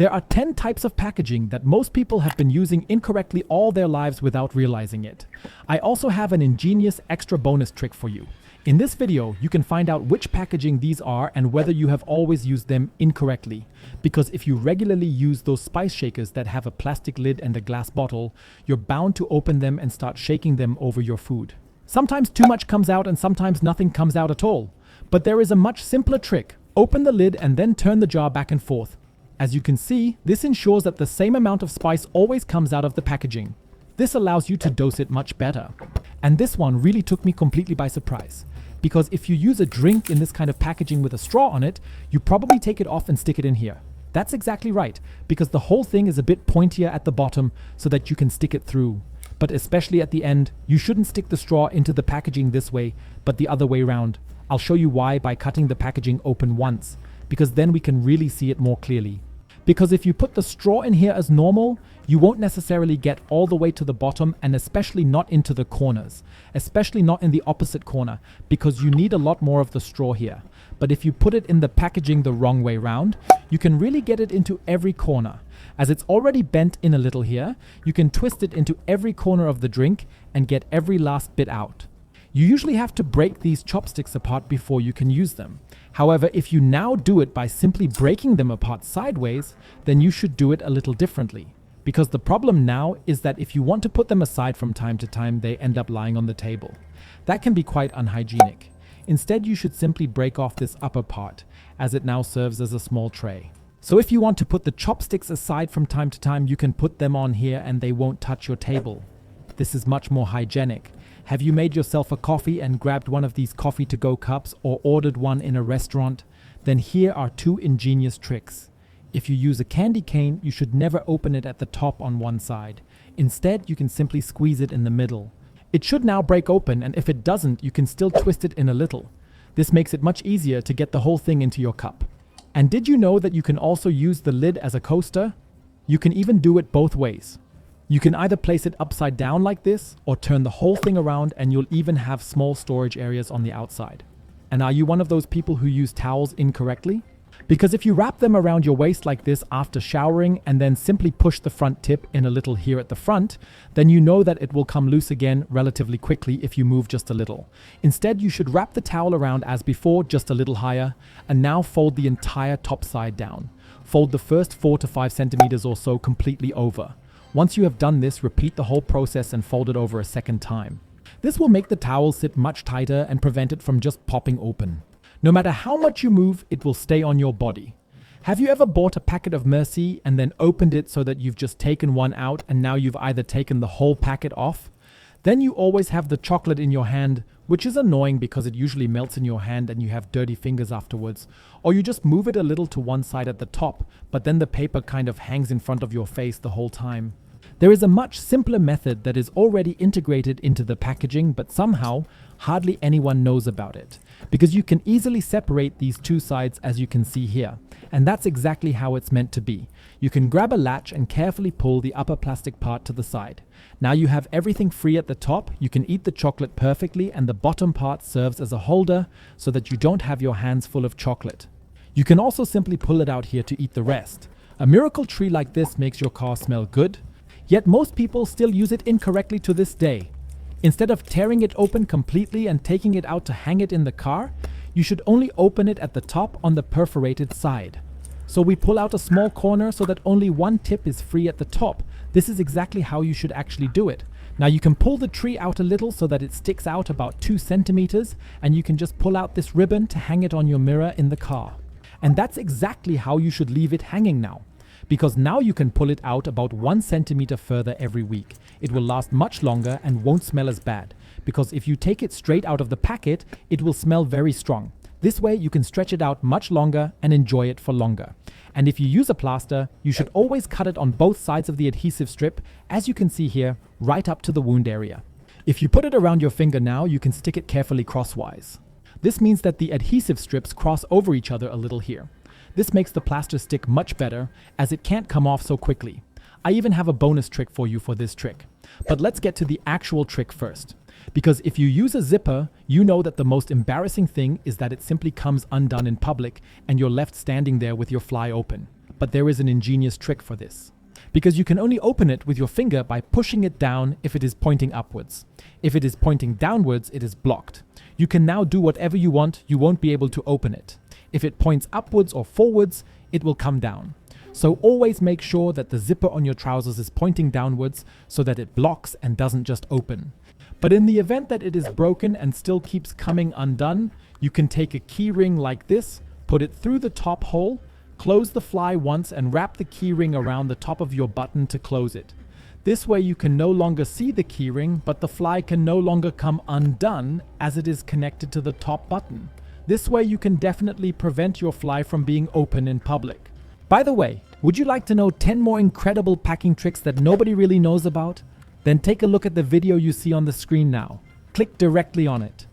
There are 10 types of packaging that most people have been using incorrectly all their lives without realizing it. I also have an ingenious extra bonus trick for you. In this video, you can find out which packaging these are and whether you have always used them incorrectly. Because if you regularly use those spice shakers that have a plastic lid and a glass bottle, you're bound to open them and start shaking them over your food. Sometimes too much comes out and sometimes nothing comes out at all. But there is a much simpler trick. Open the lid and then turn the jar back and forth. As you can see, this ensures that the same amount of spice always comes out of the packaging. This allows you to dose it much better. And this one really took me completely by surprise. Because if you use a drink in this kind of packaging with a straw on it, you probably take it off and stick it in here. That's exactly right, because the whole thing is a bit pointier at the bottom so that you can stick it through. But especially at the end, you shouldn't stick the straw into the packaging this way, but the other way around. I'll show you why by cutting the packaging open once, because then we can really see it more clearly. Because if you put the straw in here as normal, you won't necessarily get all the way to the bottom and especially not into the corners, especially not in the opposite corner, because you need a lot more of the straw here. But if you put it in the packaging the wrong way round, you can really get it into every corner. As it's already bent in a little here, you can twist it into every corner of the drink and get every last bit out. You usually have to break these chopsticks apart before you can use them. However, if you now do it by simply breaking them apart sideways, then you should do it a little differently. Because the problem now is that if you want to put them aside from time to time, they end up lying on the table. That can be quite unhygienic. Instead, you should simply break off this upper part, as it now serves as a small tray. So if you want to put the chopsticks aside from time to time, you can put them on here and they won't touch your table. This is much more hygienic. Have you made yourself a coffee and grabbed one of these coffee to go cups or ordered one in a restaurant? Then here are two ingenious tricks. If you use a candy cane, you should never open it at the top on one side. Instead, you can simply squeeze it in the middle. It should now break open, and if it doesn't, you can still twist it in a little. This makes it much easier to get the whole thing into your cup. And did you know that you can also use the lid as a coaster? You can even do it both ways. You can either place it upside down like this or turn the whole thing around, and you'll even have small storage areas on the outside. And are you one of those people who use towels incorrectly? Because if you wrap them around your waist like this after showering and then simply push the front tip in a little here at the front, then you know that it will come loose again relatively quickly if you move just a little. Instead, you should wrap the towel around as before, just a little higher, and now fold the entire top side down. Fold the first 4 to 5 centimeters or so completely over. Once you have done this, repeat the whole process and fold it over a second time. This will make the towel sit much tighter and prevent it from just popping open. No matter how much you move, it will stay on your body. Have you ever bought a packet of Mercy and then opened it so that you've just taken one out and now you've either taken the whole packet off? Then you always have the chocolate in your hand, which is annoying because it usually melts in your hand and you have dirty fingers afterwards. Or you just move it a little to one side at the top, but then the paper kind of hangs in front of your face the whole time. There is a much simpler method that is already integrated into the packaging, but somehow hardly anyone knows about it. Because you can easily separate these two sides as you can see here. And that's exactly how it's meant to be. You can grab a latch and carefully pull the upper plastic part to the side. Now you have everything free at the top, you can eat the chocolate perfectly, and the bottom part serves as a holder so that you don't have your hands full of chocolate. You can also simply pull it out here to eat the rest. A miracle tree like this makes your car smell good. Yet most people still use it incorrectly to this day. Instead of tearing it open completely and taking it out to hang it in the car, you should only open it at the top on the perforated side. So we pull out a small corner so that only one tip is free at the top. This is exactly how you should actually do it. Now you can pull the tree out a little so that it sticks out about 2 centimeters, and you can just pull out this ribbon to hang it on your mirror in the car. And that's exactly how you should leave it hanging now. Because now you can pull it out about 1 centimeter further every week. It will last much longer and won't smell as bad. Because if you take it straight out of the packet, it will smell very strong. This way you can stretch it out much longer and enjoy it for longer. And if you use a plaster, you should always cut it on both sides of the adhesive strip, as you can see here, right up to the wound area. If you put it around your finger now, you can stick it carefully crosswise. This means that the adhesive strips cross over each other a little here. This makes the plaster stick much better, as it can't come off so quickly. I even have a bonus trick for you for this trick. But let's get to the actual trick first. Because if you use a zipper, you know that the most embarrassing thing is that it simply comes undone in public and you're left standing there with your fly open. but there is an ingenious trick for this. Because you can only open it with your finger by pushing it down if it is pointing upwards. If it is pointing downwards, it is blocked. You can now do whatever you want, you won't be able to open it. If it points upwards or forwards, it will come down. So always make sure that the zipper on your trousers is pointing downwards so that it blocks and doesn't just open. But in the event that it is broken and still keeps coming undone, you can take a key ring like this, put it through the top hole, close the fly once and wrap the key ring around the top of your button to close it. This way you can no longer see the key ring, but the fly can no longer come undone as it is connected to the top button. This way you can definitely prevent your fly from being open in public. By the way, would you like to know 10 more incredible packing tricks that nobody really knows about? Then take a look at the video you see on the screen now. Click directly on it.